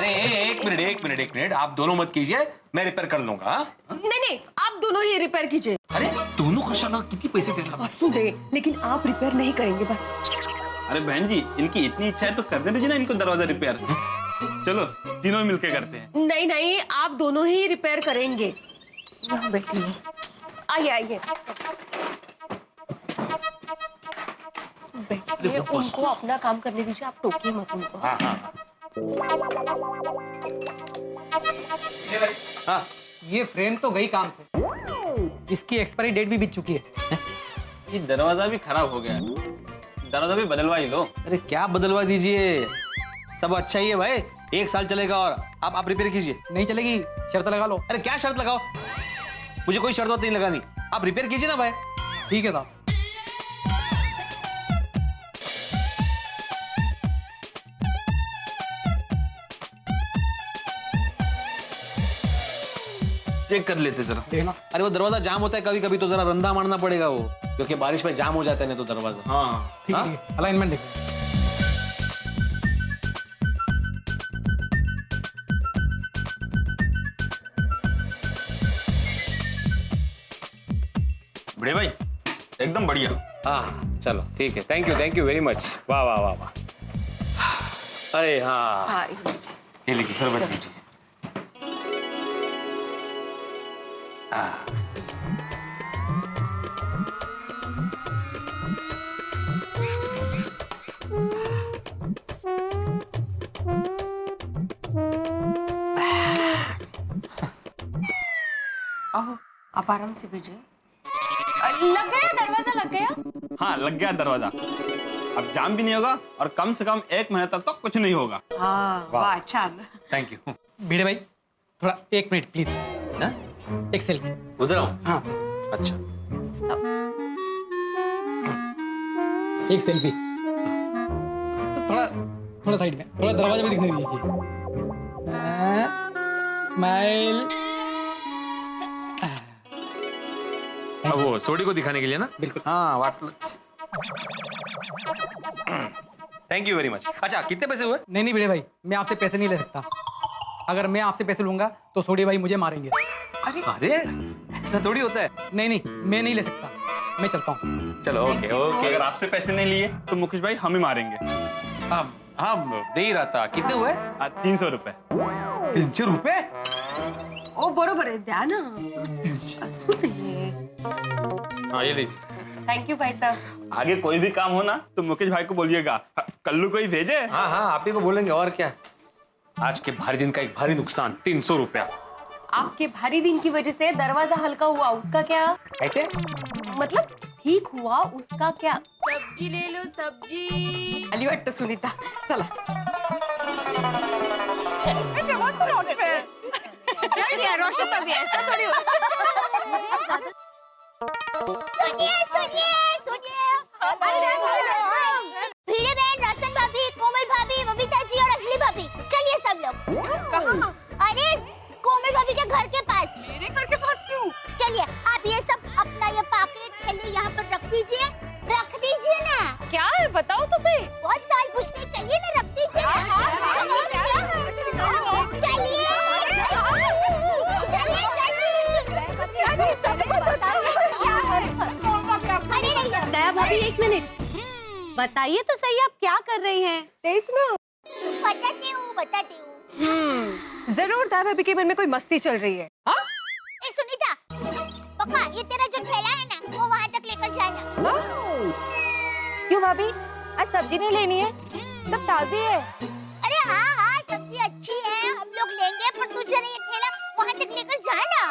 अरे एक मिनट, आप दोनों मत कीजिए, मैं रिपेयर कर लूंगा। हाँ? नहीं, आप दोनों ही रिपेयर कीजिए। अरे दोनों कशाला, कितनी पैसे देना? असू दे, लेकिन आप रिपेयर नहीं करेंगे बस। अरे बहन जी, इनकी इतनी इच्छा है तो करने दीजिए ना इनको दरवाजा रिपेयर। चलो तीनों मिलके करते हैं। नहीं, आप दोनों ही रिपेयर करेंगे। यहाँ बैठिए, आइए बैठिए, उनको अपना काम करने दीजिए, आप टोकिए मत उनको। हाँ। हाँ, ये फ्रेम तो गई काम से, इसकी एक्सपायरी डेट भी बीत चुकी है। ये दरवाजा भी खराब हो गया, दरवाजा भी बदलवा ही लो। अरे क्या बदलवा दीजिए, सब अच्छा ही है भाई, 1 साल चलेगा। और आप रिपेयर कीजिए। नहीं चलेगी, शर्त लगा लो। अरे क्या शर्त लगाओ, मुझे कोई शर्त नहीं लगानी, आप रिपेयर कीजिए ना भाई। ठीक है साहब। चेक कर लेते जरा। देखना। अरे वो दरवाजा जाम होता है कभी कभी, तो जरा रंधा मारना पड़ेगा वो, क्योंकि बारिश में जाम हो जाता है नहीं तो दरवाजा। हाँ ठीक हाँ? है, अलाइनमेंट देखो। बड़े भाई एकदम बढ़िया। हाँ चलो ठीक है, थैंक यू वेरी मच। वाह। अरे हाँ, हाँ, ये लीजिए शरबत लीजिए। आओ, आप आराम से भेजिए। लग गया दरवाजा, लग गया। हाँ लग गया दरवाजा, अब जाम भी नहीं होगा और कम से कम 1 महीने तक तो कुछ नहीं होगा। हाँ, वाह, अच्छा। Thank you. भिड़े भाई, थोड़ा 1 मिनट प्लीज। एक सेल्फी। उधर आओ। हाँ, अच्छा, एक सेल्फी। थोड़ा साइड में, थोड़ा दरवाजा भी दिखने दीजिए। स्माइल। अब वो सोडी को दिखाने के लिए ना। बिल्कुल। हाँ वाटलच। Thank you very much. अच्छा कितने पैसे हुए? नहीं भिड़े भाई, मैं आपसे पैसे नहीं ले सकता। अगर मैं आपसे पैसे लूंगा तो सोडी भाई मुझे मारेंगे। अरे ऐसा थोड़ी होता है। नहीं, मैं नहीं ले सकता, मैं चलता हूँ। चलो ओके। अगर आपसे पैसे नहीं लिए तो मुकेश भाई हम ही मारेंगे। हाँ दे ही रहा था। कितने हुए? 300 रुपए। 300 रुपए? ओ बरोबर आहे, द्या ना। असू दे। हाँ ये लीजिए। थैंक यू भाई साहब। आगे कोई भी काम हो ना तो मुकेश भाई को बोलिएगा, कल्लू कोई भेजे। हाँ आप ही को बोलेंगे और क्या। आज के भारी दिन का एक भारी नुकसान, 300 रुपया। आपके भारी दिन की वजह से दरवाजा हल्का हुआ, उसका क्या? ऐसे मतलब ठीक हुआ, उसका क्या? सब्जी ले लो, सब्जी। आली वाटतं सुनीता, चला। भिड़े बहन, रोशन भाभी, कोमल भाभी, बबीता जी और अंजलि भाभी, चलिए सब लोग। कहाँ? अरे कोमल भाभी के घर के पास। मेरे घर के पास क्यों? चलिए आप ये सब अपना ये पैकेट थैली यहाँ पर रख दीजिए ना। क्या है बताओ तो सही। बहुत सवाल पूछने चाहिए ना, रख दीजिए दया भाभी 1 मिनट, बताइए तो सही आप क्या कर रही हैं? तेज ना। बताती हूँ। जरूर दया भाभी के मन में कोई मस्ती चल रही है। ए सुनीता, पक्का ये तेरा जो ठेला है ना वो वहाँ तक लेकर जाना। क्यों भाभी, आज सब्जी नहीं लेनी है? सब ताजी है। अरे हाँ सब्जी अच्छी है, हम लोग लेंगे, पर तू जरा ये ठेला वहाँ तक लेकर जाना।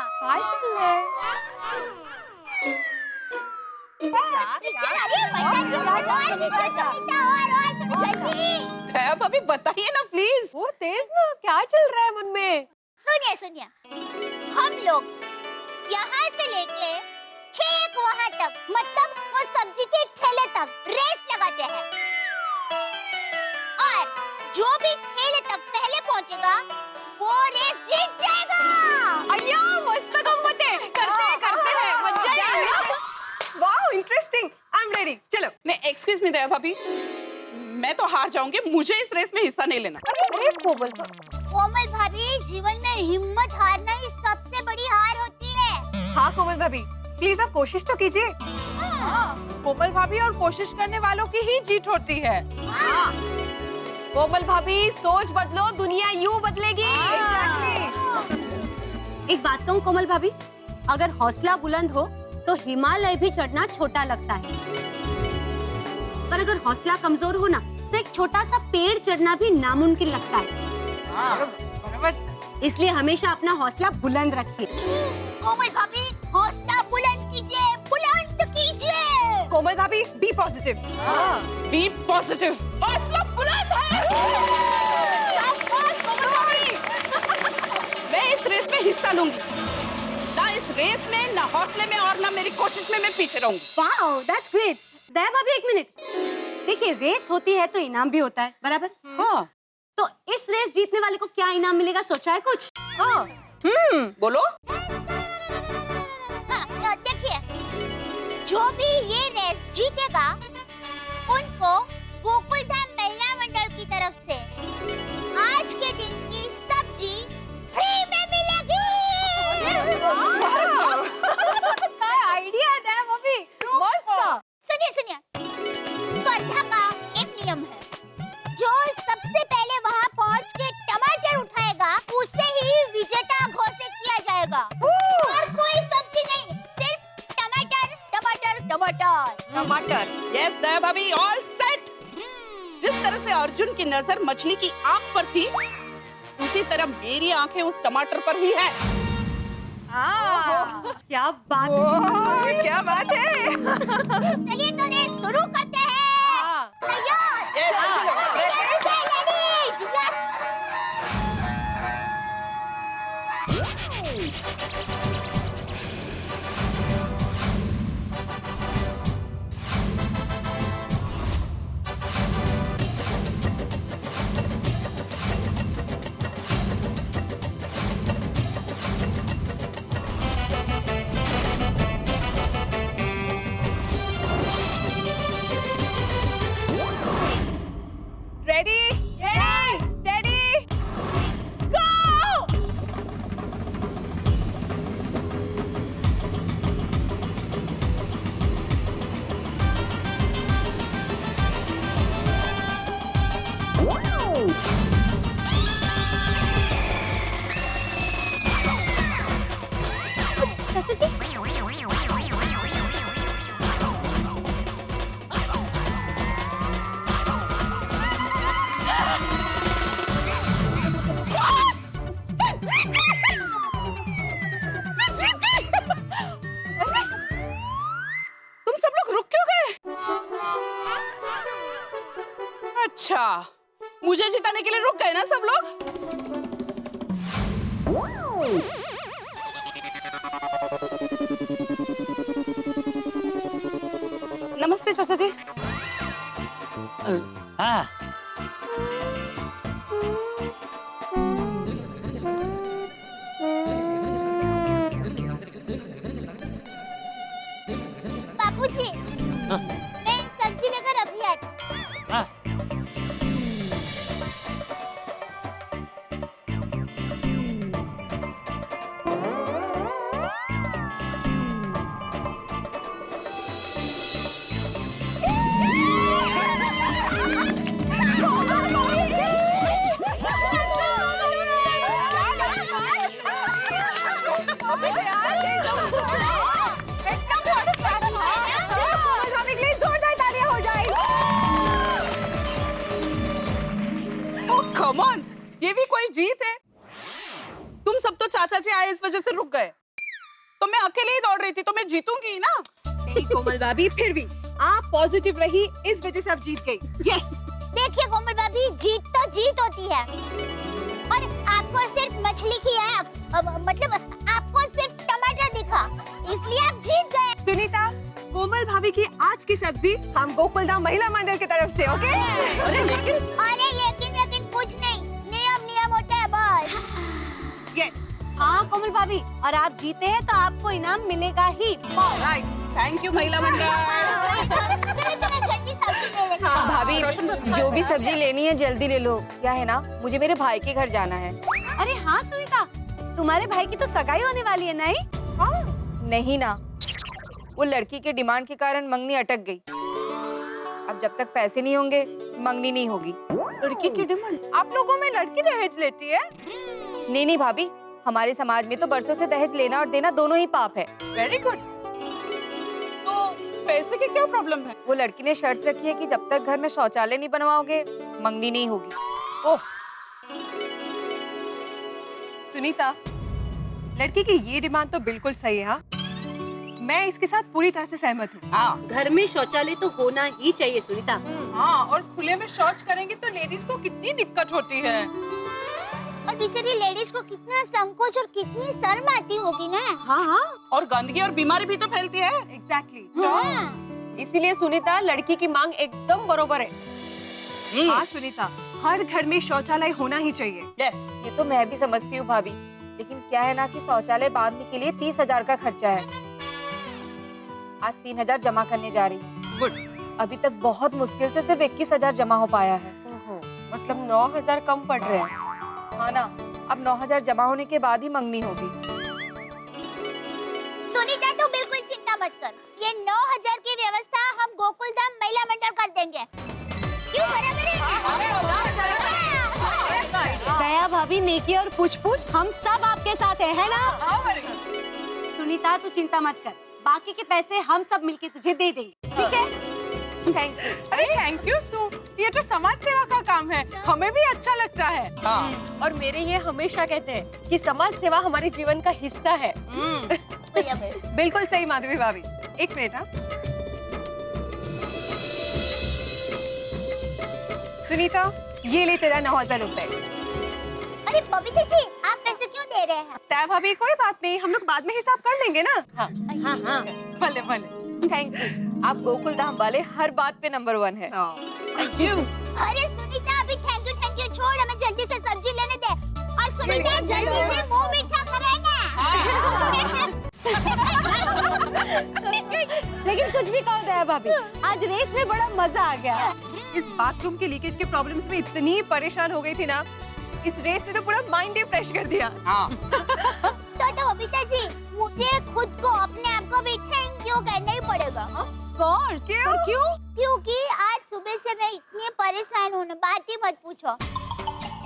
दया भाभी बताइए ना प्लीज। वो तेज ना, क्या चल रहा है मन में? सुनिए, हम लोग यहाँ से लेके छेक वहाँ तक, मतलब वो सब्जी के ठेले तक रेस लगाते हैं, और जो भी ठेले तक पहले पहुँचेगा वो रेस जीत जाएगा। अय्या मस्त गम्मत है, करते हैं, मजा आएगा। Wow interesting, I am ready. चलो। नहीं एक्सक्यूज मी दया भाभी, मैं तो हार जाऊंगी, मुझे इस रेस में हिस्सा नहीं लेना। अरे कोमल, कोमल भाभी, जीवन में हिम्मत हारना ही सबसे बड़ी हार होती है। हाँ कोमल भाभी, प्लीज आप कोशिश तो कीजिए। कोमल भाभी, और कोशिश करने वालों की ही जीत होती है। कोमल भाभी, सोच बदलो, दुनिया यूं बदलेगी। एक बात कहूँ कोमल भाभी, अगर हौसला बुलंद हो तो हिमालय भी चढ़ना छोटा लगता है, पर अगर हौसला कमजोर हो ना तो एक छोटा सा पेड़ चढ़ना भी नामुमकिन लगता है। इसलिए हमेशा अपना हौसला बुलंद रखिए। कोमल भाभी, हौसला बुलंद कीजिए, बुलंद कीजिए। कोमल भाभी, बी पॉजिटिव। B positive. हौसला बुलंद है। मैं इस रेस में हिस्सा लूंगी। ना इस रेस में, ना हौसले में, और ना मेरी कोशिश में मैं पीछे रहूंगी। Wow, that's great. दया भाभी, एक मिनट। देखिए, रेस होती है तो इनाम भी होता है, बराबर? हाँ। तो इस रेस जीतने वाले को क्या इनाम मिलेगा, सोचा है कुछ? हाँ। बोलो। हाँ, देखिए, जो भी ये रेस जीतेगा, उनको गोकुलधाम महिला मंडल की तरफ से आज के दिन की सब्जी फ्री में मिलेगी। क्या आइडिया है भाभी, मस्त। सुनिए, स्पर्धा का एक नियम है, जो सबसे पहले वहाँ पहुँच के टमाटर उठाएगा, उसे ही विजेता घोषित किया जाएगा। और कोई सब्जी नहीं, सिर्फ टमाटर, टमाटर, टमाटर। टमाटर। यस दया भाभी, ऑल सेट। जिस तरह से अर्जुन की नजर मछली की आंख पर थी, उसी तरह मेरी आंखें उस टमाटर पर ही है। क्या बात है, क्या बात है। चलिए तो रेस शुरू करते हैं। तैयार? लेडीज, रेडी, रेडी, गो। चाचा जी, तुम सब लोग रुक क्यों गए? अच्छा, मुझे जिताने के लिए रुक गए ना सब लोग? नमस्ते चाचा जी। हाँ, बापूजी, मैं सब्जी लेकर अभी आती हूँ। हाँ। कम ऑन, ये भी कोई जीत है? तुम सब तो चाचा जी आए इस वजह से रुक गए, तो मैं अकेले ही दौड़ रही थी, तो मैं जीतूंगी ना। नहीं कोमल भाभी, फिर भी आप पॉजिटिव रही, इस वजह से आप जीत गई। यस। देखिए कोमल भाभी, जीत तो जीत होती है, और आपको सिर्फ मछली की आंख, मतलब आपको सिर्फ टमाटर दिखा, इसलिए आप जीत गए। सुनीता, कोमल भाभी की आज की सब्जी हम गोकुलधाम महिला मंडल की तरफ से, ओके? अरे लेकिन कुछ नहीं, नियम होता है बस। यस। हाँ कोमल भाभी, और आप जीते हैं तो आपको इनाम मिलेगा ही। राइट, थैंक यू महिला मंडल। चलो जल्दी सब्जी ले लेते हाँ, भाभी रोशन भाभी। जो भी सब्जी लेनी है जल्दी ले लो। क्या है ना, मुझे मेरे भाई के घर जाना है। अरे हाँ सुनीता, तुम्हारे भाई की तो सगाई होने वाली है नहीं? नहीं ना, वो लड़की के डिमांड के कारण मंगनी अटक गई। अब जब तक पैसे नहीं होंगे मंगनी नहीं होगी। लड़की की डिमांड? आप लोगों में लड़की दहेज लेती है? नहीं नहीं भाभी, हमारे समाज में तो बरसों से दहेज लेना और देना दोनों ही पाप है। Very good. तो पैसे की क्या प्रॉब्लम है? वो लड़की ने शर्त रखी है कि जब तक घर में शौचालय नहीं बनवाओगे मंगनी नहीं होगी। ओह, सुनीता, लड़की की ये डिमांड तो बिल्कुल सही है। हाँ? मैं इसके साथ पूरी तरह से सहमत हूँ। हाँ घर में शौचालय तो होना ही चाहिए सुनीता। हाँ, और खुले में शौच करेंगे तो लेडीज को कितनी दिक्कत होती है। और बेचारी लेडीज को कितना संकोच और कितनी शर्म आती होगी ना। हाँ हाँ, और गंदगी और बीमारी भी तो फैलती है। एग्जैक्टली। हाँ। इसीलिए सुनीता, लड़की की मांग एकदम बरोबर है। हाँ सुनीता, हर घर में शौचालय होना ही चाहिए। यस। ये तो मैं भी समझती हूँ भाभी, लेकिन क्या है ना कि शौचालय बांधने के लिए 30,000 का खर्चा है। आज 3,000 जमा करने जा रही हूँ। गुड। अभी तक बहुत मुश्किल से सिर्फ 21,000 जमा हो पाया है। मतलब 9,000 कम पड़ रहे हैं। हाँ ना, अब 9,000 जमा होने के बाद ही मंगनी होगी। सुनीता तू बिल्कुल चिंता मत कर, ये 9,000 की व्यवस्था हम गोकुलधाम महिला मंडल कर देंगे। क्यों बराबर है? दया भाभी, नेकी और पूछ हम सब आपके साथ है ना? सुनीता तू चिंता मत कर, बाकी के पैसे हम सब मिलके तुझे दे देंगे, ठीक है? Thank you. अरे थैंक यू सू, ये तो समाज सेवा का काम है, हमें भी अच्छा लगता है। हाँ। और मेरे ये हमेशा कहते हैं कि समाज सेवा हमारे जीवन का हिस्सा है। बिल्कुल सही माधवी भाभी। एक मिनट। हाँ सुनीता, ये ले तेरा 9,000 रुपए। अरे बबीता जी, आप पैसे क्यों दे रहे हैं? तय भाभी, कोई बात नहीं, हम लोग बाद में हिसाब कर लेंगे ना। हाँ हाँ, भले भले। थैंक यू, आप गोकुल धाम वाले हर बात पे नंबर 1 है। Thank you. अरे सुनीता, अभी थैंक यू छोड़, हमें जल्दी से सब्जी लेने दे। और सुनीता जल्दी से मुंह मीठा करे ना। लेकिन कुछ भी कहो दया भाभी, आज रेस में बड़ा मजा आ गया। इस बाथरूम के लीकेज के प्रॉब्लम्स में इतनी परेशान हो गई थी ना, इस रेस ने तो पूरा माइंड ही फ्रेश कर दिया। हाँ। तो बबीता जी, मुझे खुद को, अपने आप को भी थैंक यू कहना ही पड़ेगा। कोर्स, पर क्यों? क्योंकि आज सुबह से मैं इतनी परेशान हूँ ना, बात ही मत पूछो।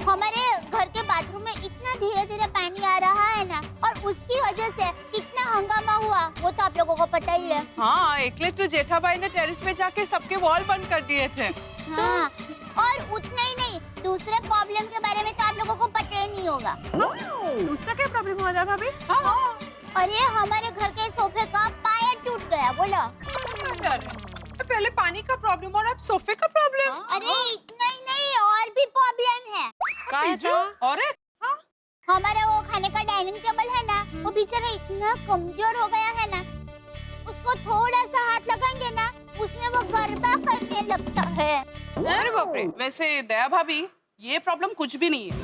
हमारे घर के बाथरूम में इतना धीरे धीरे पानी आ रहा है ना, और उसकी वजह से कितना हंगामा हुआ वो तो आप लोगों को पता ही है। हाँ, एकले तो जेठाबाई ने टेरेस पे जाके सबके वॉल बंद कर दिए थे। हाँ, और उतना ही नहीं, दूसरे प्रॉब्लम के बारे में तो आप लोगों को पता ही नहीं होगा। दूसरा क्या प्रॉब्लम हुआ था भाभी? हाँ। अरे हमारे घर के सोफे का पाया टूट गया। बोलो। पहले पानी का प्रॉब्लम और अब सोफे का प्रॉब्लम। अरे इतना ही नहीं, और भी प्रॉब्लम है। और एक? हमारा वो खाने का डाइनिंग टेबल है ना, वो बेचारा इतना कमजोर हो गया है ना, उसको थोड़ा सा हाथ लगाएंगे ना, उसमें वो गरबा करने लगता है। अरे बाप रे। वैसे दया भाभी, ये प्रॉब्लम कुछ भी नहीं है।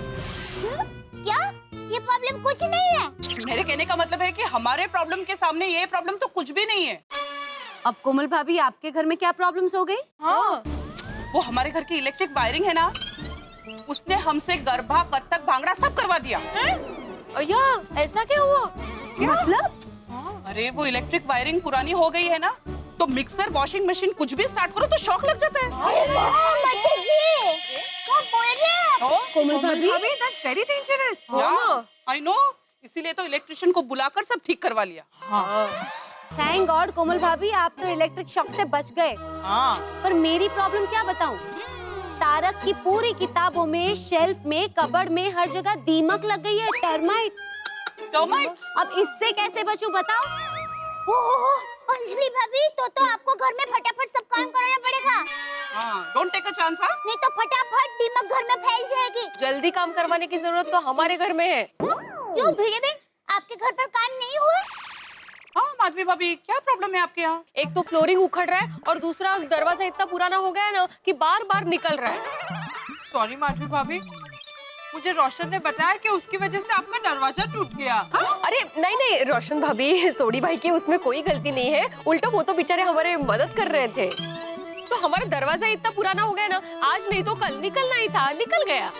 क्या? ये प्रॉब्लम कुछ नहीं है? मेरे कहने का मतलब है कि हमारे प्रॉब्लम के सामने ये प्रॉब्लम तो कुछ भी नहीं है। अब कोमल भाभी, आपके घर में क्या प्रॉब्लम्स हो गई? हाँ, वो हमारे घर की इलेक्ट्रिक वायरिंग है ना, उसने हमसे गरबा, कत्थक, भांगड़ा सब करवा दिया। अय्या, ऐसा क्या हुआ? मतलब? अरे वो इलेक्ट्रिक वायरिंग पुरानी हो गई है ना, तो मिक्सर, वॉशिंग मशीन कुछ भी स्टार्ट करो तो शॉक लग जाता है। मत जी, क्या बोल रहे हैं? कोमल भाभी, that's very dangerous. I know, इसीलिए तो इलेक्ट्रिशियन को बुलाकर सब ठीक करवा लिया। थैंक गॉड कोमल भाभी, आप तो इलेक्ट्रिक शॉक से बच गए। हाँ। पर मेरी प्रॉब्लम क्या बताऊं? तारक की पूरी किताबों में, शेल्फ में, कबर्ड में, हर जगह दीमक लग गई है, टर्माइट। टर्माइट्स? अब इससे कैसे बचूं बताओ? ओहो, अंजलि भाभी, तो आपको घर में फटाफट सब काम कराना पड़ेगा। हाँ, डोंट टेक अ चांस। नहीं तो फटाफट दीमक घर में फैल जाएगी। जल्दी काम करवाने की जरूरत तो हमारे घर में है। क्यों भिड़े बहन, आपके घर पर काम नहीं हुआ? हाँ माधवी भाभी, क्या प्रॉब्लम है आपके यहाँ? एक तो फ्लोरिंग उखड़ रहा है और दूसरा दरवाजा इतना पुराना हो गया है ना कि बार बार निकल रहा है। सॉरी माधवी भाभी, मुझे रोशन ने बताया कि उसकी वजह से आपका दरवाजा टूट गया। अरे नहीं नहीं रोशन भाभी, सोडी भाई की उसमें कोई गलती नहीं है, उल्टा वो तो बेचारे हमारे मदद कर रहे थे। तो हमारा दरवाजा इतना पुराना हो गया ना, आज नहीं तो कल निकलना ही था, निकल गया।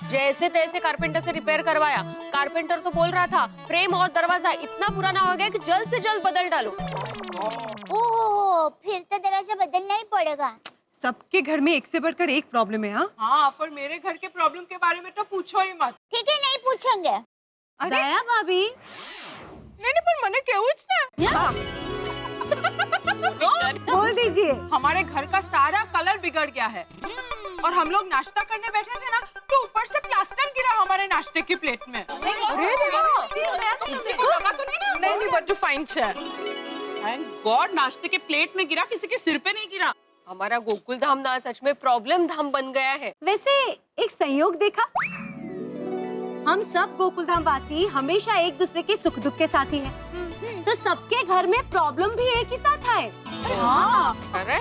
जैसे तैसे कारपेंटर से रिपेयर करवाया। कारपेंटर तो बोल रहा था फ्रेम और दरवाजा इतना पुराना हो गया कि जल्द से जल्द बदल डालो। ओह, फिर तो दरवाजा बदलना ही पड़ेगा। सबके घर में एक से बढ़कर एक प्रॉब्लम है। हाँ हाँ, पर मेरे घर के प्रॉब्लम के बारे में तो पूछो ही मत। ठीक है, नहीं पूछेंगे। दया भाभी नहीं नहीं, पर मैंने क्या बोल दीजिए। हमारे घर का सारा कलर बिगड़ गया है और हम लोग नाश्ता करने बैठे थे ना, तो ऊपर से प्लास्टर गिरा हमारे नाश्ते की प्लेट में। किसी को लगा तो नहीं ना? नहीं, but too fine thank god नाश्ते के प्लेट में गिरा, किसी के सिर पे नहीं गिरा। हमारा गोकुल धाम ना सच में प्रॉब्लम धाम बन गया है। वैसे एक संयोग देखा, हम सब गोकुलधाम वासी हमेशा एक दूसरे के सुख दुख के साथी हैं। तो सबके घर में प्रॉब्लम भी एक ही साथ आए। हाँ, अरे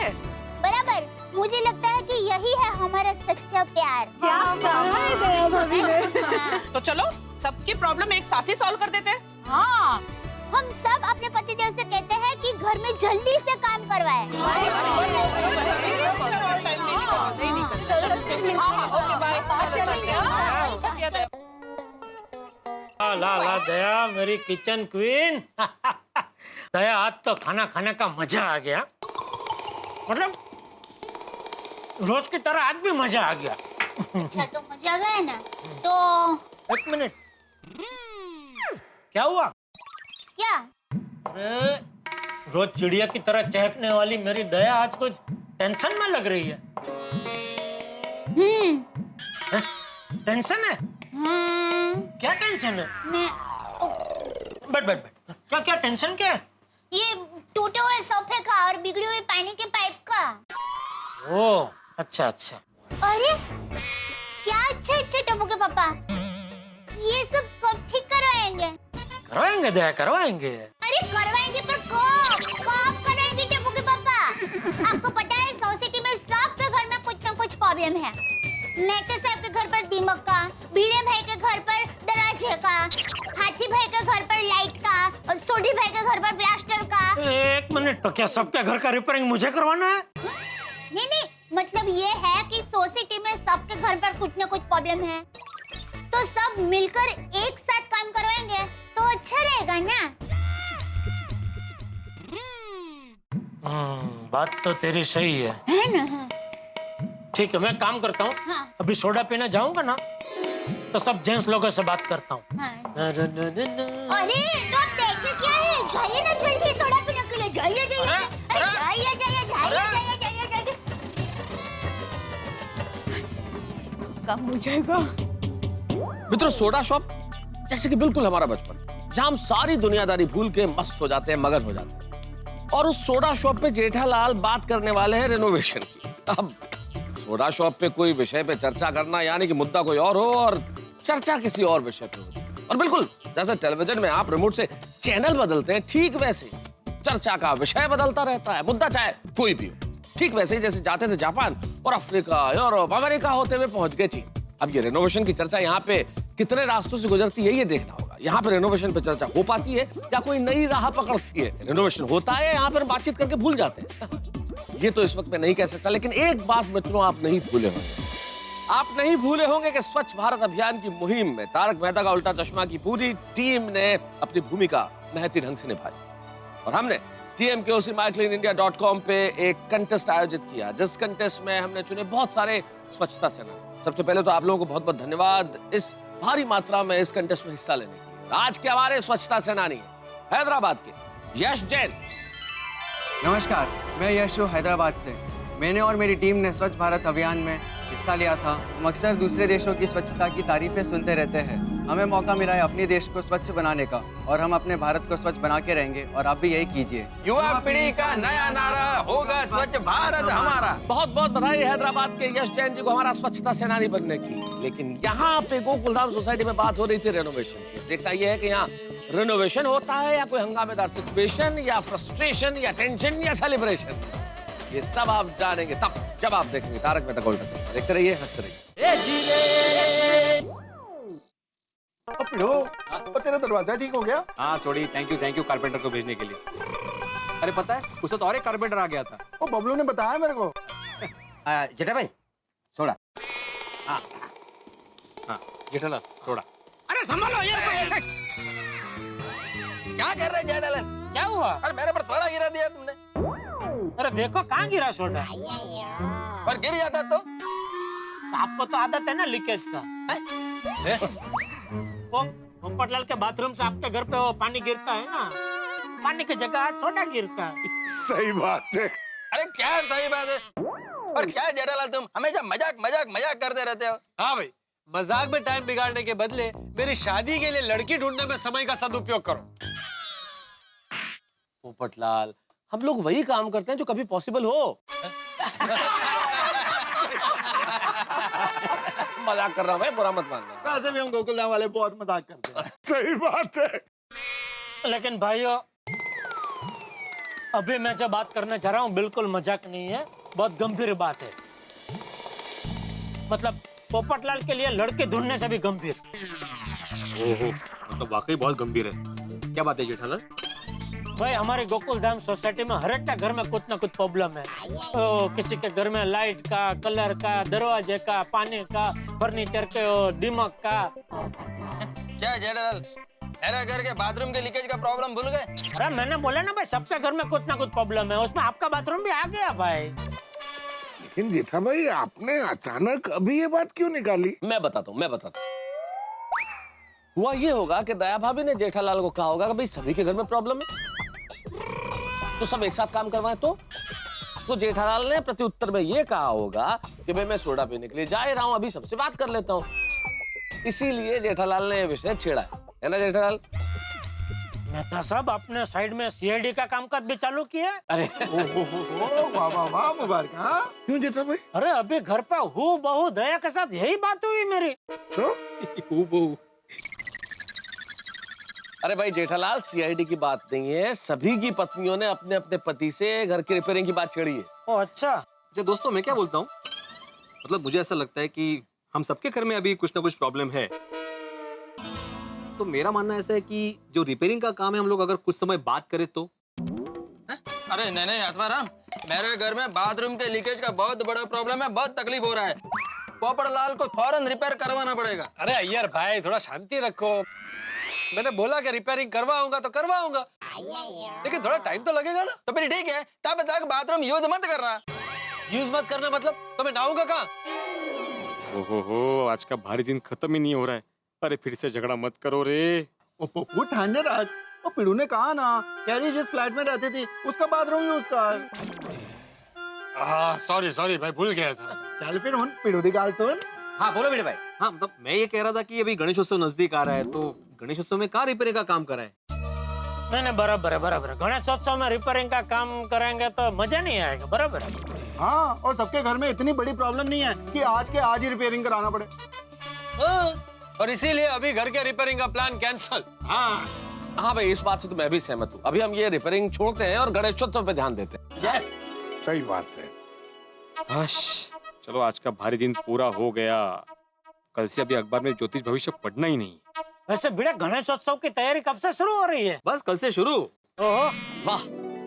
बराबर, मुझे लगता है कि यही है हमारा सच्चा प्यार। तो चलो सबकी प्रॉब्लम एक साथ ही सॉल्व कर देते हैं। हाँ, हम सब अपने पतिदेव से कहते हैं कि घर में जल्दी से काम करवाए। ला ला दया मेरी किचन क्वीन। दया आज तो खाना खाने का मजा आ गया, मतलब रोज की तरह आज भी मजा आ गया। अच्छा, तो मजा गया ना? तो एक मिनट, क्या हुआ? क्या? अरे रोज चिड़िया की तरह चहकने वाली मेरी दया आज कुछ टेंशन में लग रही है। हैं? टेंशन है? क्या टेंशन है? बैठ। क्या क्या टेंशन क्या है? ये टूटे हुए सोफे का और बिगड़े हुए पानी के पाइप का। ओ अच्छा। अरे क्या अच्छे टप्पू के पापा, ये सब कब ठीक करवाएंगे? करवाएंगे दया, करवाएंगे। अरे करवाएंगे, पर कब कराएंगे टप्पू के पापा? आपको पता है सोसाइटी में सबके घर में कुछ ना कुछ प्रॉब्लम है। मेहते साहब के घर पर दीमक का, भीड़े भाई के घर पर दरवाजे का, हाथी भाई के घर पर लाइट का और सोडी भाई के घर पर प्लास्टर का। एक मिनट, तो क्या सबके घर का रिपेयरिंग मुझे करवाना है? नहीं, मतलब ये है कि सोसाइटी में सबके घर पर कुछ ना कुछ प्रॉब्लम है, तो सब मिलकर एक साथ काम करवाएंगे तो अच्छा रहेगा ना? बात तो तेरी सही है ना? ठीक है, मैं काम करता हूँ। हाँ। अभी सोडा पीने जाऊंगा ना, तो सब जेंट्स लोगों से बात करता हूँ। हाँ। अरे तो आप बैठे क्या है? जाइए ना जल्दी सोडा पीने के लिए, जाइए। अरे जाइए। कम हो जाएगा। मित्रों, सोडा शॉप जैसे कि बिल्कुल हमारा बचपन, जहां हम सारी दुनियादारी भूल के मस्त हो जाते हैं, मगन हो जाते हैं। और उस सोडा शॉप पे जेठालाल बात करने वाले हैं रिनोवेशन की। अब सोडा शॉप पे कोई विषय पे चर्चा करना यानी कि मुद्दा कोई और हो और चर्चा किसी और विषय पे हो। और बिल्कुल जैसे टेलीविजन में आप रिमोट से चैनल बदलते हैं, ठीक वैसे चर्चा का विषय बदलता रहता है, मुद्दा चाहे कोई भी हो। ठीक वैसे ही जैसे जाते थे जापान और अफ्रीका, यूरोप, अमेरिका होते हुए पहुंच गए चीन। अब ये रिनोवेशन की चर्चा यहाँ पे कितने रास्तों से गुजरती है, ये देखना होगा। यहाँ पे रिनोवेशन पे चर्चा हो पाती है या कोई नई राह पकड़ती है? रिनोवेशन होता है, यहाँ पर बातचीत करके भूल जाते हैं। ये तो इस वक्त मैं नहीं कह सकता, लेकिन एक बात मित्रों आप नहीं भूले होंगे। आप नहीं भूले होंगे कि स्वच्छ भारत अभियान की मुहिम में तारक मेहता का उल्टा चश्मा की पूरी टीम ने अपनी भूमिका महती ढंग से निभाई। और हमने tmkocmycleanindia.com पे एक कंटेस्ट आयोजित किया, जिस कंटेस्ट में हमने चुने बहुत सारे स्वच्छता सेनानी। सबसे पहले तो आप लोगों को बहुत बहुत धन्यवाद इस भारी मात्रा में इस कंटेस्ट में हिस्सा लेने के लिए। आज के हमारे स्वच्छता सेनानी हैदराबाद के यश जैन। नमस्कार, मैं यश हूँ हैदराबाद से। मैंने और मेरी टीम ने स्वच्छ भारत अभियान में हिस्सा लिया था। हम अक्सर दूसरे देशों की स्वच्छता की तारीफें सुनते रहते हैं। हमें मौका मिला है अपने देश को स्वच्छ बनाने का और हम अपने भारत को स्वच्छ बना के रहेंगे और आप भी यही कीजिए। युवा पीढ़ी का नया नारा होगा स्वच्छ भारत हमारा। बहुत बहुत बधाई हैदराबाद के यश जैन जी को हमारा स्वच्छता सेनानी बनने की। लेकिन यहाँ पे गोकुलधाम सोसाइटी में बात हो रही थी रेनोवेशन की। देखता ये है कि यहाँ रेनोवेशन होता है या कोई हंगामेदार सिचुएशन या फ्रस्ट्रेशन या टेंशन या सेलिब्रेशन, ये सब आप जानेंगे तब जब आप देखेंगे तारक मेहता का उल्टा चश्मा। देखते रहिए, हंसते रहिए। तेरा दरवाजा ठीक हो गया? हाँ सोडी, थैंक यू कारपेंटर को भेजने के लिए। अरे पता है उसे तो और एक कारपेंटर आ गया था। वो बबलू ने बताया मेरे को। जेठा भाई सोडा। हाँ जेठालाल सोडा। अरे संभालो यार। क्या कर रहे जेठालाल? क्या हुआ? अरे मेरे पर थोड़ा गिरा दिया तुमने। अरे देखो कहाँ गिरा सोडा। और गिर जाता तो? आपको तो आदत है ना लीकेज का। वो पोपटलाल के बाथरूम से आपके घर पे वो पानी गिरता है ना, पानी की जगह आज सोडा गिरता है। सही बात है। अरे क्या सही बात है? और क्या जेठालाल तुम हमेशा मजाक मजाक मजाक करते रहते हो। हाँ भाई, मजाक में टाइम बिगाड़ने के बदले मेरी शादी के लिए लड़की ढूंढने में समय का सदुपयोग करो। पोपटलाल, हम लोग वही काम करते हैं जो कभी पॉसिबल हो। मजाक कर रहा हूँ मैं, बुरा मत मानना। वैसे भी हम गोकुलधाम वाले बहुत मजाक करते हैं। सही बात है। लेकिन भाइयों, अभी मैं जो बात करने जा रहा हूँ बिल्कुल मजाक नहीं है, बहुत गंभीर बात है। मतलब पोपटलाल के लिए लड़के ढूंढने से भी गंभीर। ओहो, मतलब वाकई बहुत गंभीर है। क्या बात है जेठालाल? भाई हमारे गोकुलधाम सोसाइटी में हर एक का घर में कुछ ना कुछ प्रॉब्लम है। किसी के घर में लाइट का, कलर का, दरवाजे का, पानी का, फर्नीचर के, दिमाग का। क्या जेठालाल, मेरे घर के बाथरूम के लीकेज का प्रॉब्लम भूल गए? अरे मैंने बोला ना भाई, सबके घर में कुछ ना कुछ प्रॉब्लम है, उसमें आपका बाथरूम भी आ गया भाई। लेकिन जेठा भाई, आपने अचानक अभी ये बात क्यों निकाली? मैं बताता हूँ। हुआ ये होगा कि दया भाभी ने जेठालाल को कहा होगा कि भाई सभी के घर में प्रॉब्लम है, तो सब एक साथ काम करवाएं। तो जेठालाल ने प्रत्युत्तर में ये कहा होगा कि भाई मैं सोडा पीने के लिए जा ही रहा हूं, अभी सबसे बात कर लेता हूं। इसीलिए जेठालाल ने ये विषय छेड़ा है ना जेठालाल? मेहता साहब, आपने साइड में सीआईडी का कामकाज भी चालू किया? अरे वाह वाह वाह, मुबारक। हाँ क्यों जेठा भाई? अरे अभी घर पे हूँ बहू दया के साथ यही बात हुई मेरी। अरे भाई जेठालाल, सीआईडी की बात नहीं है, सभी की पत्नियों ने अपने अपने पति से घर की रिपेयरिंग की बात छेड़ी है। ओ अच्छा। दोस्तों, मैं क्या बोलता हूँ, मतलब मुझे ऐसा लगता है कि हम सबके घर में अभी कुछ ना कुछ प्रॉब्लम है। तो मेरा मानना ऐसा है कि जो रिपेयरिंग का काम है, हम लोग अगर कुछ समय बात करें तो। अरे नहीं आत्माराम, मेरे घर में बाथरूम के लीकेज का बहुत बड़ा प्रॉब्लम है, बहुत तकलीफ हो रहा है। पोपटलाल को फौरन रिपेयर करवाना पड़ेगा। अरे अय्यर भाई, थोड़ा शांति रखो। मैंने बोला कि रिपेयरिंग करवाऊंगा तो करवाऊंगा, लेकिन थोड़ा टाइम तो लगेगा ना। तो फिर ठीक है, तब तक बाथरूम यूज मत करना। यूज मत करना मतलब? तो मैं नहाऊंगा कहाँ? ओहो, आज का भारी दिन खत्म ही नहीं हो रहा है। अरे फिर से झगड़ा मत करो रे। वो ठाने राज, वो पिड़ू ने कहा ना, कैरी जिस फ्लैट में रहती थी उसका बाथरूम यूज कर। सॉरी भाई, भूल गया था। चल फिर हुन पिड़ू दी गाल सुन। हाँ बोलो बेटे भाई। हाँ मतलब मैं ये कह रहा था कि अभी गणेशोत्सव नजदीक आ रहा है, तो गणेशोत्सव में कहाँ रिपेयरिंग का काम करा है? नहीं बराबर है। गणेशोत्सव में रिपेयरिंग का काम करेंगे तो मजा नहीं आएगा। बराबर है। हाँ, और सबके घर में इतनी बड़ी प्रॉब्लम नहीं है कि आज के आज ही रिपेयरिंग कराना पड़े। और इसीलिए अभी घर के रिपेयरिंग का प्लान कैंसिल। हाँ भाई, इस बात से तो मैं भी सहमत हूँ। अभी हम ये रिपेयरिंग छोड़ते हैं और गणेशोत्सव पे ध्यान देते हैं। यस, सही बात है। चलो, आज का भारी दिन पूरा हो गया। कल से अभी अखबार में ज्योतिष भविष्य पढ़ना ही नहीं। वैसे बेटा, गणेशोत्सव की तैयारी कब से शुरू हो रही है? बस कल से शुरू। ओहो, वाह,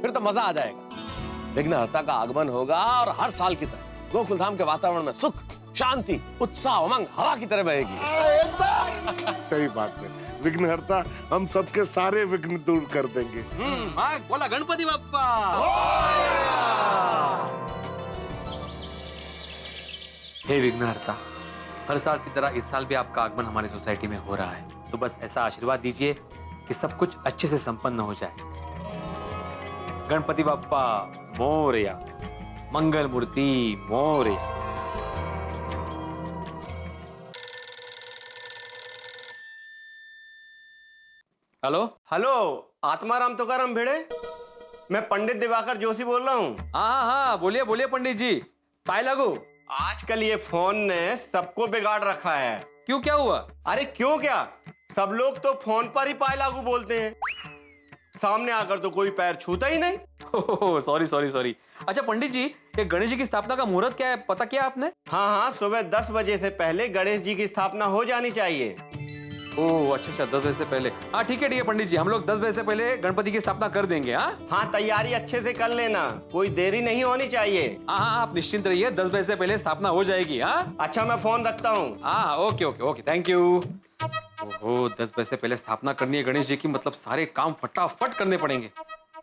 फिर तो मजा आ जाएगा। विघ्नहर्ता का आगमन होगा और हर साल की तरह गोकुलधाम के वातावरण में सुख, शांति, उत्साह, उमंग हवा की तरह बहेगी। सही बात है, विघ्नहर्ता हम सबके सारे विघ्न दूर कर देंगे। बोला गणपति बप्पा। हे विघ्नहर्ता, हर साल की तरह इस साल भी आपका आगमन हमारी सोसाइटी में हो रहा है, तो बस ऐसा आशीर्वाद दीजिए कि सब कुछ अच्छे से संपन्न हो जाए। गणपति बप्पा मोरया, मंगल मूर्ति मोरया। हेलो, आत्माराम तुकाराम भिड़े, मैं पंडित दिवाकर जोशी बोल रहा हूँ। हाँ, बोलिए पंडित जी, पाए लगू। आजकल ये फोन ने सबको बिगाड़ रखा है। क्यों, क्या हुआ? अरे क्यों क्या, सब लोग तो फोन पर ही पाए लागू बोलते हैं, सामने आकर तो कोई पैर छूता ही नहीं। सॉरी। अच्छा पंडित जी, ये गणेश जी की स्थापना का मुहूर्त क्या है, पता क्या आपने? हाँ, सुबह 10 बजे से पहले गणेश जी की स्थापना हो जानी चाहिए। ओह अच्छा अच्छा, 10 बजे से पहले। हाँ ठीक है पंडित जी, हम लोग 10 बजे से पहले गणपति की स्थापना कर देंगे। हाँ हाँ, तैयारी अच्छे से कर लेना, कोई देरी नहीं होनी चाहिए। हाँ हाँ, आप निश्चिंत रहिए, 10 बजे से पहले स्थापना हो जाएगी। हाँ अच्छा, मैं फोन रखता हूँ। हाँ okay okay okay, thank you. ओहो, 10 बजे से पहले स्थापना करनी है गणेश जी की, मतलब सारे काम फटाफट करने पड़ेंगे।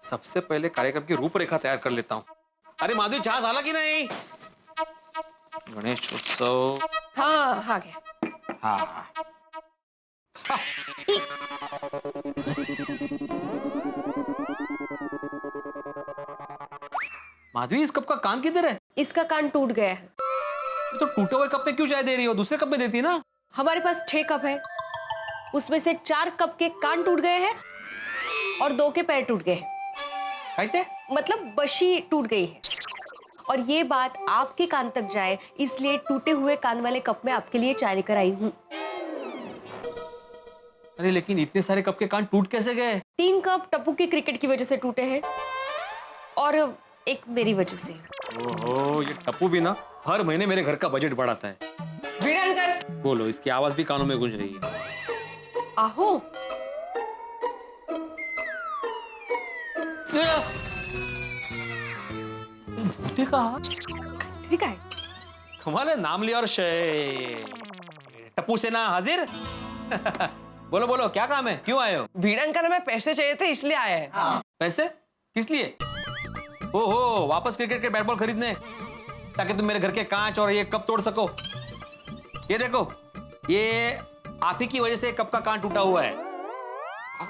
सबसे पहले कार्यक्रम की रूपरेखा तैयार कर लेता हूँ। अरे माधवी, चाह झाला की नहीं? गणेश उत्सव, हाँ आ गया। हाँ माधवी, इस कप का कान किधर है? इसका कान टूट गया है। तो टूटे हुए कप में क्यों चाय दे रही हो? दूसरे कप में देती ना। हमारे पास 6 कप है, उसमें से 4 कप के कान टूट गए हैं और 2 के पैर टूट गए हैं। कहते? मतलब बशी टूट गई है। और ये बात आपके कान तक जाए, इसलिए टूटे हुए कान वाले कप में आपके लिए चाय लेकर आई हूँ। अरे लेकिन इतने सारे कप के कान टूट कैसे गए? 3 कप टप्पू के क्रिकेट की वजह से टूटे हैं और 1 मेरी वजह से। ओहो, ये टप्पू भी ना हर महीने मेरे घर का बजट बढ़ाता है। भिड़े अंकल, बोलो, इसकी आवाज भी कानों में गूंज रही है। आहो, भूते का ठीक है। कमाल है, नाम लिया और टप्पू सेना हाजिर। बोलो बोलो, क्या काम है, क्यों आए हो? भिड़े अंकल, हमें पैसे चाहिए थे इसलिए आए हैं। हाँ। पैसे किस लिए? ओहो, वापस क्रिकेट के बैट बॉल खरीदने, ताकि तुम मेरे घर के कांच और ये कप तोड़ सको। ये देखो, ये आप ही की वजह से कप का कान टूटा हुआ है।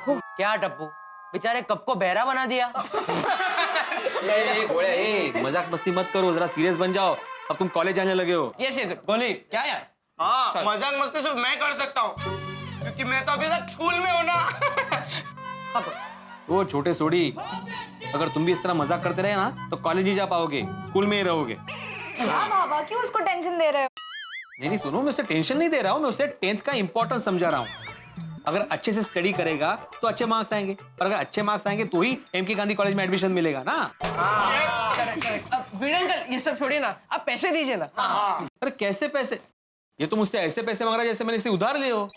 क्या टप्पू, बेचारे कप को बहरा बना दिया। मजाक मस्ती मत करो, जरा सीरियस बन जाओ। अब तुम कॉलेज जाने लगे हो। यस यस, गोली क्या यार? हाँ, मजाक मस्ती सिर्फ मैं कर सकता हूँ, क्योंकि मैं तो अभी तक स्कूल में हूँ ना। वो छोटे सोडी, अगर तुम भी इस तरह मजाक करते रहे ना तो कॉलेज नहीं जा पाओगे, स्कूल में ही रहोगे। बाबा क्यों उसको टेंशन दे रहे हो? नहीं सुनो, मैं उसे टेंशन नहीं दे रहा हूँ, मैं उसे 10th का इंपॉर्टेंस समझा रहा हूँ। अगर अच्छे से स्टडी करेगा तो अच्छे मार्क्स आएंगे, और अगर अच्छे मार्क्स आएंगे तो ही एमके गांधी कॉलेज में एडमिशन मिलेगा ना। Yes, correct correct. अब भिड़े अंकल, ये सब छोड़िए ना, आप पैसे दीजिए ना। अरे कैसे पैसे? ये तो मुझसे ऐसे पैसे मांग रहा है जैसे मैंने इसे उधार लिए हो।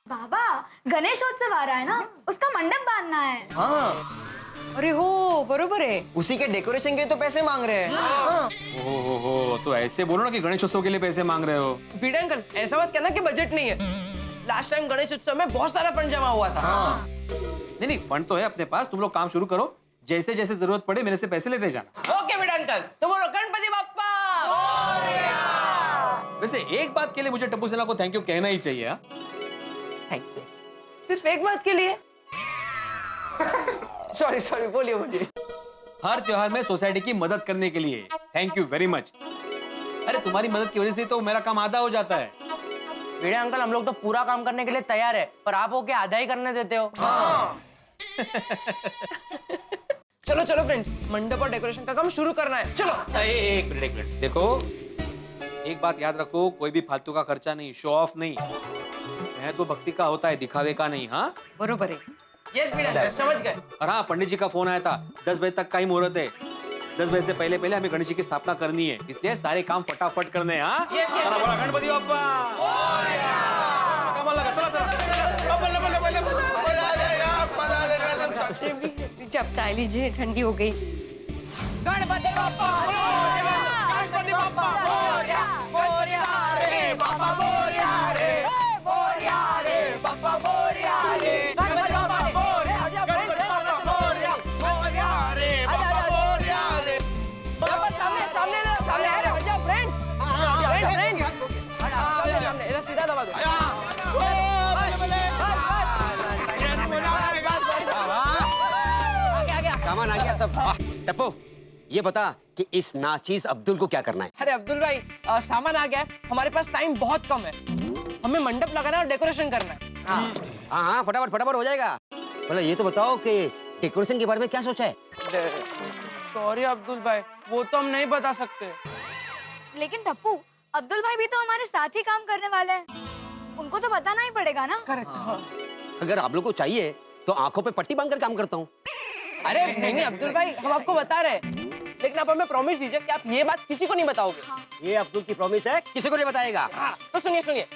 बाबा, गणेशोत्सव आ रहा है ना, उसका मंडप बांधना है। हाँ, अरे हो, बरोबर है। उसी के डेकोरेशन के तो पैसे मांग रहे हैं। हाँ। ओहो, तो ऐसे बोलो ना कि गणेश उत्सव के लिए पैसे मांग रहे हो। भिड़े अंकल, ऐसा मत कहना कि बजट नहीं है। लास्ट टाइम गणेश उत्सव में बहुत सारा फंड जमा हुआ था। हाँ। नहीं फंड तो है अपने पास, तुम लोग काम शुरू करो, जैसे जैसे जरूरत पड़े मेरे से पैसे लेते जाना। ओके भिड़े अंकल, तो बोलो गणपति बाप्पा। वैसे एक बात के लिए मुझे टप्पू सेना को थैंक यू कहना ही चाहिए। थैंक यू, सिर्फ एक बात के लिए? सॉरी सॉरी, बोलिए बोलिए। हर त्योहार में सोसाइटी की मदद करने के लिए थैंक यू वेरी मच। अरे तुम्हारी मदद की वजह से तो मेरा काम आधा हो जाता है। भिड़े अंकल, हम लोग तो पूरा काम करने के लिए तैयार है, पर आप होके आधा ही करने देते हो। हाँ। चलो चलो फ्रेंड्स, मंडप और डेकोरेशन का काम शुरू करना है, चलो। एक मिनट देखो, एक बात याद रखो, कोई भी फालतू का खर्चा नहीं, शो ऑफ नहीं। मैं तो भक्ति का होता है, दिखावे का नहीं। हाँ बरोबर है। यस भिड़े अंकल, समझ गए। और हाँ, पंडित जी का फोन आया था, 10 बजे तक का ही मुहूर्त है। 10 बजे से पहले पहले हमें गणेश जी की स्थापना करनी है, इसलिए सारे काम फटाफट करने हैं। हाँ गणपति बाप्पा, जब चाय लीजिए, ठंडी हो गई। गणपति बाप्पा, गणपति बाप्पा, बाप्पा बोरिया रे, बोरिया रे, बाप्पा बोरिया रे, गणपति बाप्पा बोरिया, बोरिया रे, बाप्पा बोरिया रे। सामने सामने सामने आ रहे हो फ्रेंड्स, फ्रेंड्स सामने, इधर सीधा दबा दो। सामान आ गया सब। टप्पू, ये बता कि इस नाचीज अब्दुल को क्या करना है? अरे अब्दुल भाई, सामान आ गया है, हमारे पास टाइम बहुत कम है, हमें मंडप लगाना और डेकोरेशन करना है। हाँ हाँ, फटाफट फटाफट हो जाएगा। बोला, ये तो बताओ कि डेकोरेशन के बारे में क्या सोचा है? सॉरी अब्दुल भाई, वो तो हम नहीं बता सकते। लेकिन टप्पू, अब्दुल भाई भी तो हमारे साथ ही काम करने वाले हैं, उनको तो बताना ही पड़ेगा ना। करेक्ट। अगर आप लोग को चाहिए तो आंखों पे पट्टी बांधकर काम करता हूँ। अरे नहीं अब्दुल भाई, हम आपको बता रहे हैं, लेकिन आप हमें प्रॉमिस दीजिए कि आप ये बात किसी को नहीं बताओगे। ये अब्दुल की प्रॉमिस है, किसी को नहीं बताएगा। तो सुनिए सुनिए,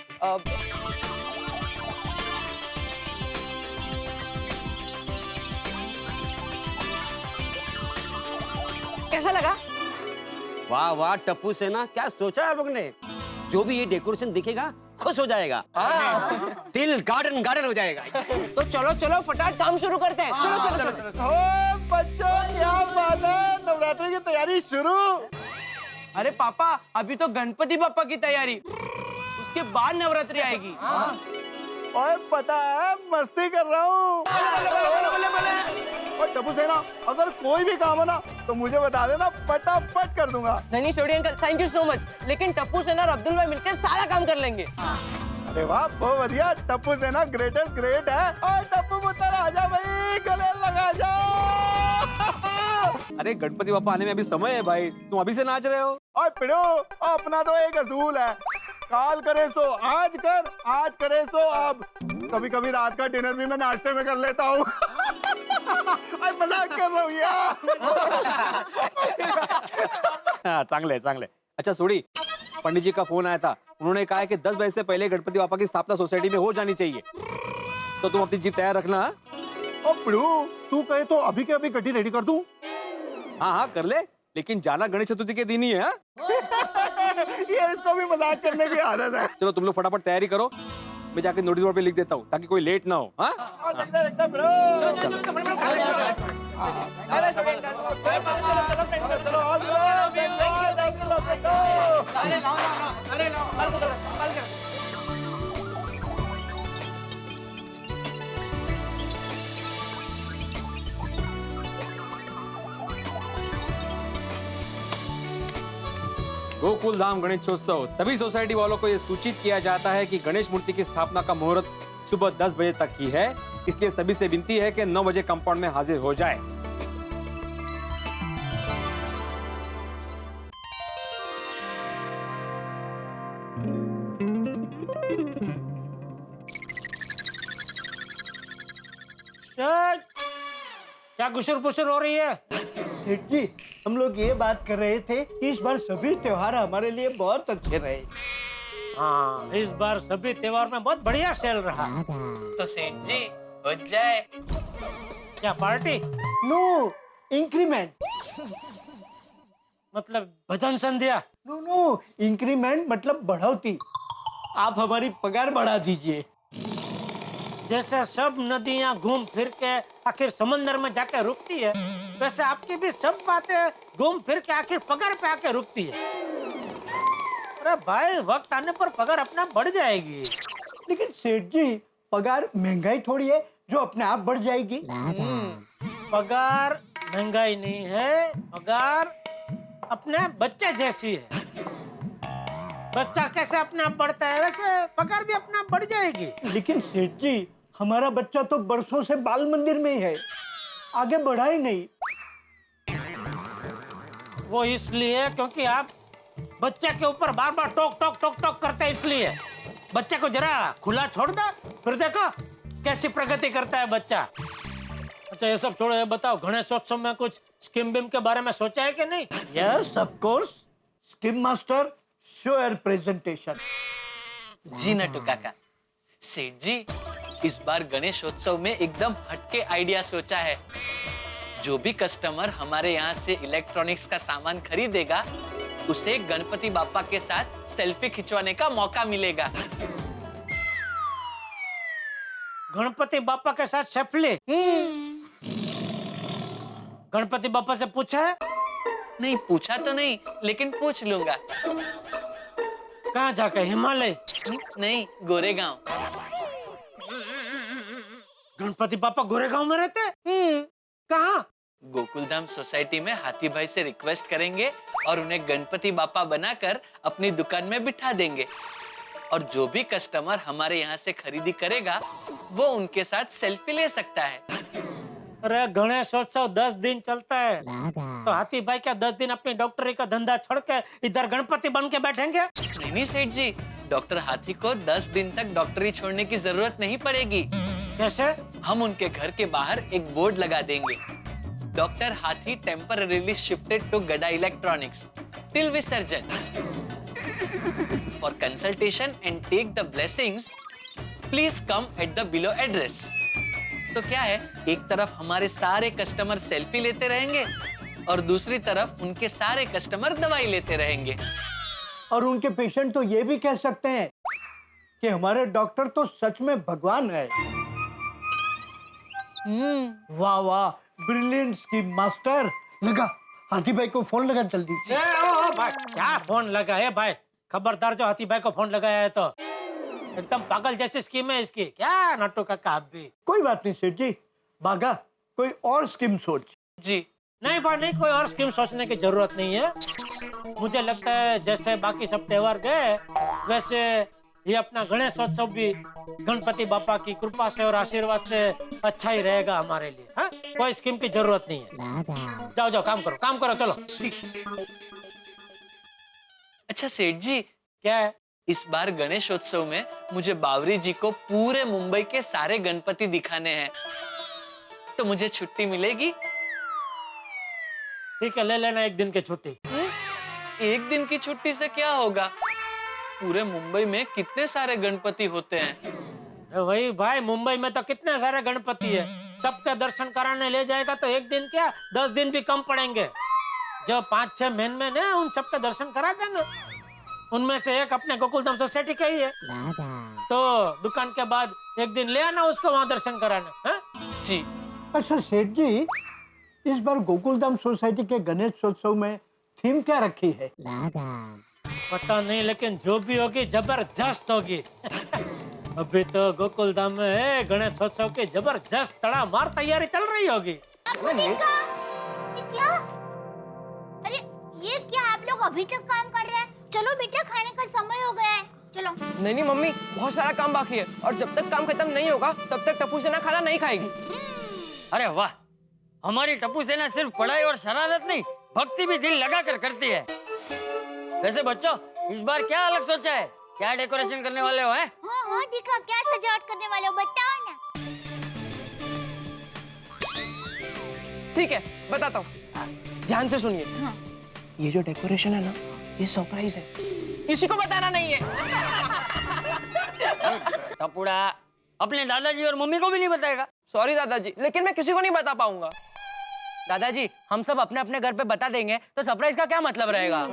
कैसा लगा? वाह वाह टप्पू सेना, क्या सोचा है आप लोग ने? जो भी ये डेकोरेशन दिखेगा खुश हो जाएगा। दिल गार्डन गार्डन हो जाएगा। तो चलो चलो फटाफट काम शुरू करते हैं। चलो चलो चलो। बच्चों क्या बात है, नवरात्रि की तैयारी शुरू। अरे पापा, अभी तो गणपति बप्पा की तैयारी, उसके बाद नवरात्रि आएगी। और पता है मस्ती कर रहा हूँ। और टप्पू सेना, अगर कोई भी काम हो ना तो मुझे बता देना, फटाफट कर दूंगा। नहीं छोड़िए uncle, thank you so much. लेकिन टप्पू सेना और अब्दुल भाई मिलकर सारा काम कर लेंगे। अरे वाह, बहुत बढ़िया। टप्पू सेना ग्रेटेस्ट ग्रेट है। और टप्पू पुत्र आजा भाई, गले लगा जा। अरे गणपति बापा आने में अभी समय है भाई, तुम अभी से नाच रहे हो। और पिड़ो, अपना तो एक असूल है, काल करे सो आज कर, आज करे सो अब। कभी कभी रात का डिनर भी मैं नाश्ते में कर लेता हूँ। मजाक कर रहा हूँ यार। चांगले है, चांगले। अच्छा सोड़ी, पंडित जी का फोन आया था, उन्होंने कहा है कि 10 बजे से पहले गणपति बापा की स्थापना सोसाइटी में हो जानी चाहिए, तो तुम अपनी जीप तैयार रखना। ओ पिड़ू, तू कहे तो अभी के अभी गड्डी रेडी कर दूं? हाँ हाँ कर ले, लेकिन जाना गणेश चतुर्थी के दिन ही है। ये इसको भी मजाक करने की आदत है। चलो तुम लोग फटाफट तैयारी करो, मैं जाके नोटिस बोर्ड पे लिख देता हूँ ताकि कोई लेट ना हो। हाँ गोकुल धाम गणेशोत्सव, सभी सोसाइटी वालों को यह सूचित किया जाता है कि गणेश मूर्ति की स्थापना का मुहूर्त सुबह 10 बजे तक ही है, इसलिए सभी से विनती है कि 9 बजे कंपाउंड में हाजिर हो जाए। क्या गुसुर पुसुर हो रही है? सेठ जी, हम लोग ये बात कर रहे थे कि इस बार सभी त्योहार हमारे लिए बहुत अच्छे रहे। हाँ, इस बार सभी त्योहार में बहुत बढ़िया सेल रहा। तो सेठ जी हो जाए क्या पार्टी? No, increment. मतलब भजन संध्या? नो नो, इंक्रीमेंट मतलब बढ़ोतरी। आप हमारी पगार बढ़ा दीजिए। जैसे सब नदियां घूम फिर के आखिर समंदर में जाके रुकती है, वैसे आपकी भी सब बातें घूम फिर के आखिर पगार पे आके रुकती है। अरे भाई, वक्त आने पर पगार अपना बढ़ जाएगी। लेकिन सेठ जी, पगार महंगाई थोड़ी है जो अपने आप बढ़ जाएगी। पगार महंगाई नहीं है, पगार अपने बच्चे जैसी है। बच्चा कैसे अपने आप बढ़ता है, वैसे पगार भी अपने आप बढ़ जाएगी। लेकिन सेठ जी, हमारा बच्चा तो बरसों से बाल मंदिर में ही है, आगे बढ़ा ही नहीं। वो इसलिए क्योंकि आप बच्चे के ऊपर बार बार टोक टोक टोक टोक करते हैं, इसलिए। बच्चे को जरा खुला छोड़ दो, फिर देखो कैसी प्रगति करता है बच्चा। अच्छा ये सब छोड़ो, ये बताओ गणेशोत्सव में कुछ स्कीम बीम के बारे में सोचा है कि नहीं? Yes of course, scheme master, show your presentation. जी नटू काका। सेठ जी, इस बार गणेशोत्सव में एकदम हटके आइडिया सोचा है। जो भी कस्टमर हमारे यहाँ से इलेक्ट्रॉनिक्स का सामान खरीदेगा, उसे गणपति बापा के साथ सेल्फी खिंचवाने का मौका मिलेगा। गणपति बापा के साथ सेल्फी? गणपति बापा से पूछा है? नहीं पूछा तो नहीं, लेकिन पूछ लूंगा। कहाँ जाकर? हिमालय? नहीं, गोरेगांव। गणपति बापा गोरेगांव में रहते? कहाँ? गोकुलधाम सोसाइटी में हाथी भाई से रिक्वेस्ट करेंगे और उन्हें गणपति बापा बनाकर अपनी दुकान में बिठा देंगे, और जो भी कस्टमर हमारे यहाँ से खरीदी करेगा वो उनके साथ सेल्फी ले सकता है। अरे गणेशोत्सव 10 दिन चलता है, तो हाथी भाई क्या 10 दिन अपनी डॉक्टरी का धंधा छोड़ के इधर गणपति बन के बैठेंगे? नहीं सेठ जी, डॉक्टर हाथी को 10 दिन तक डॉक्टरी छोड़ने की जरूरत नहीं पड़ेगी। कैसे? हम उनके घर के बाहर एक बोर्ड लगा देंगे, doctor Hathi temporarily shifted to Gada electronics till visarjan for consultation and take the blessings, please come at the below address. तो क्या है, एक तरफ हमारे सारे कस्टमर सेल्फी लेते रहेंगे और दूसरी तरफ उनके सारे कस्टमर दवाई लेते रहेंगे। और उनके पेशेंट तो ये भी कह सकते हैं कि हमारे डॉक्टर तो सच में भगवान है। वाह वाह, ब्रिलियंट स्कीम मास्टर। लगा, हाथी भाई को फोन लगा जल्दी। भाई क्या फोन लगा है भाई, खबरदार जो हाथी भाई को फोन लगाया है तो एकदम पागल जैसी स्कीम है इसकी। क्या नट्टू काका आप भी। कोई बात नहीं सेठ जी, बागा कोई और स्कीम सोच। जी नहीं भाई नहीं, कोई और स्कीम सोचने की जरूरत नहीं है। मुझे लगता है जैसे बाकी सब त्योहार गए वैसे ये अपना गणेशोत्सव भी गणपति बापा की कृपा से और आशीर्वाद से अच्छा ही रहेगा हमारे लिए। हाँ, कोई स्कीम की जरूरत नहीं है। जाओ जाओ काम करो चलो। अच्छा सेठ जी, क्या है? इस बार गणेशोत्सव में मुझे बावरी जी को पूरे मुंबई के सारे गणपति दिखाने हैं, तो मुझे छुट्टी मिलेगी? ठीक है, ले लेना एक दिन की छुट्टी। एक दिन की छुट्टी से क्या होगा? पूरे मुंबई में कितने सारे गणपति होते हैं। वही भाई, मुंबई में तो कितने सारे गणपति है, सबके दर्शन कराने ले जाएगा तो एक दिन क्या 10 दिन भी कम पड़ेंगे। जो 5-6 मेन है उन सबके दर्शन करा देना। उनमें से एक अपने गोकुलधाम सोसाइटी का ही है, तो दुकान के बाद एक दिन ले आना उसको वहाँ दर्शन कराना। हाँ? जी। अच्छा सेठ जी, इस बार गोकुलधाम सोसाइटी के गणेशोत्सव में थीम क्या रखी है? पता नहीं, लेकिन जो भी होगी जबरदस्त होगी। अभी तो गोकुलधाम में है गणेशोत्सव की जबरदस्त तड़ामार तैयारी चल रही होगी। क्या? अरे ये क्या आप लोग अभी तक काम कर रहे हैं? चलो बेटा, खाने का समय हो गया है, चलो। नहीं मम्मी, बहुत सारा काम बाकी है और जब तक काम खत्म नहीं होगा तब तक टप्पू सेना खाना नहीं खाएगी। अरे वाह, हमारी टप्पू सेना सिर्फ पढ़ाई और शरारत नहीं, भक्ति भी दिल लगा कर करती है। वैसे बच्चों, इस बार क्या अलग सोचा है? क्या डेकोरेशन करने वाले हो? हैं? हाँ दिखा, क्या सजावट करने वाले हो, बताओ ना। ठीक है, बताता हूँ, ध्यान से सुनिए। हाँ। ये जो डेकोरेशन है ना, ये सरप्राइज है, किसी को बताना नहीं है। टपुड़ा अपने दादाजी और मम्मी को भी नहीं बताएगा? सॉरी दादाजी, लेकिन मैं किसी को नहीं बता पाऊंगा। दादाजी, हम सब अपने अपने घर पे बता देंगे तो सरप्राइज का क्या मतलब रहेगा?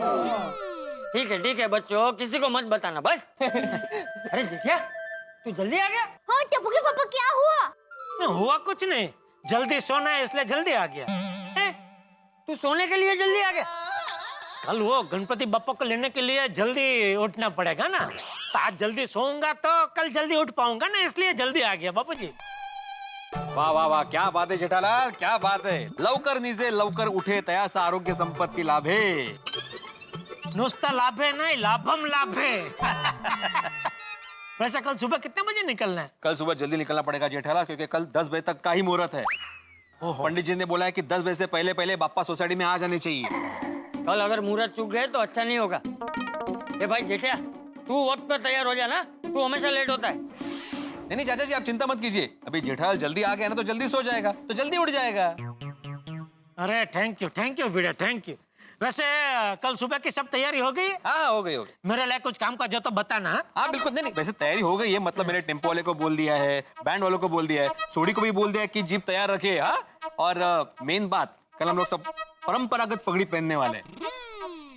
ठीक है बच्चों, किसी को मत बताना बस। अरे जेठिया, तू जल्दी आ गया? हाँ टप्पू के पापा, क्या हुआ? हुआ कुछ नहीं, जल्दी सोना है इसलिए जल्दी आ गया। तू सोने के लिए जल्दी आ गया? कल वो गणपति बप्पा को लेने के लिए जल्दी उठना पड़ेगा ना, तो आज जल्दी सोऊंगा तो कल जल्दी उठ पाऊंगा ना, इसलिए जल्दी आ गया बापू जी। वाह वाह वाह, क्या बात है जेठालाल, क्या बात है। लवकर निजे लवकर उठे तयासा आरोग्य संपत्ती लाभे। नुस्ता लाभे नहीं, लाभम लाभे। वैसे कल सुबह कितने बजे निकलना है? कल सुबह जल्दी निकलना पड़ेगा जेठालाल, क्योंकि कल 10 बजे तक का ही मुहूर्त है। पंडित जी ने बोला है कि 10 बजे से पहले पहले बाप्पा सोसाइटी में आ जाने चाहिए। कल अगर मुहूर्त चूक गए तो अच्छा नहीं होगा। ए भाई जेठिया, तू वक्त पे तैयार हो जाना, तू हमेशा लेट होता है। नहीं चाचा जी, आप चिंता मत कीजिए, अभी जेठालाल जल्दी आ गया ना तो जल्दी सो जाएगा, तो जल्दी उठ जाएगा। अरे थैंक यू बेटा, थैंक यू। वैसे कल सुबह की सब तैयारी हो गई? हाँ हो गई। मेरे लिए कुछ काम का जो तो बताना। हाँ बिल्कुल, नहीं वैसे तैयारी हो गई है, मतलब मैंने टेम्पो वाले को बोल दिया है, बैंड वालों को बोल दिया है, सोडी को भी बोल दिया है कि जीप तैयार रखे। हाँ, और मेन बात, कल हम लोग सब परंपरागत पगड़ी पहनने वाले हैं।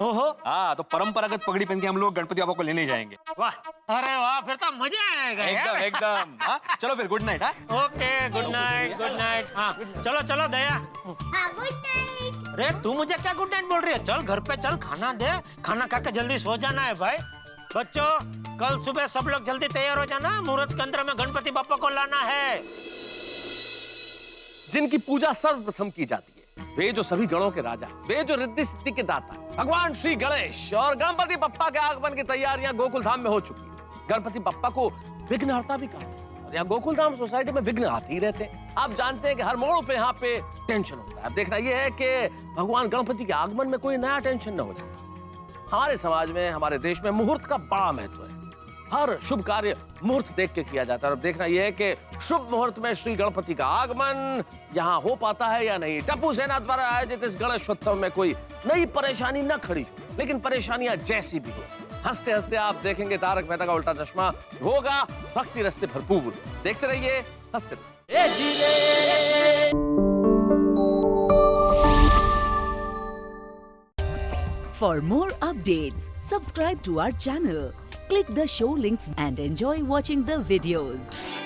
ओहो। हाँ, तो परंपरागत पगड़ी पहन के हम लोग गणपति बाबा को लेने जाएंगे। वाह, अरे वाह, फिर तो मजा आएगा। एकदम। हाँ चलो फिर, गुड नाइट। हाँ ओके, गुड नाइट। हाँ चलो दया। हाँ गुड नाइट। अरे तू मुझे क्या गुड नाइट बोल रही है? चल घर पे चल, खाना दे, खाना खा के जल्दी सो जाना है भाई। बच्चों, कल सुबह सब लोग जल्दी तैयार हो जाना, मुहूर्त के अंदर में गणपति बापा को लाना है। जिनकी पूजा सर्वप्रथम की जाती है, वे जो सभी गणों के राजा, वे जो रिद्धि सिद्धि के दाता, भगवान श्री गणेश और गणपति बप्पा के आगमन की तैयारियां गोकुल धाम में हो चुकी है। गणपति बप्पा को विघ्नहर्ता भी कहा जाता है। यहाँ गोकुल धाम सोसाइटी में विघ्न आते ही रहते हैं। आप जानते हैं कि हर मोड़ पे यहाँ पे टेंशन होता है। अब देखना यह है कि भगवान गणपति के आगमन में कोई नया टेंशन न हो जाए। हमारे समाज में, हमारे देश में मुहूर्त का बड़ा महत्व है। हर शुभ कार्य मुहूर्त देख के किया जाता है। और देखना यह है कि शुभ मुहूर्त में श्री गणपति का आगमन यहाँ हो पाता है या नहीं। टप्पू सेना द्वारा आयोजित इस गणेशोत्सव में कोई नई परेशानी न खड़ी हो, लेकिन परेशानियां जैसी भी हो, हंसते हंसते आप देखेंगे तारक मेहता का उल्टा चश्मा होगा भक्ति रस से भरपूर। देखते रहिए, हंसते रहिए। For more updates, subscribe to our channel, click the show links and enjoy watching the videos.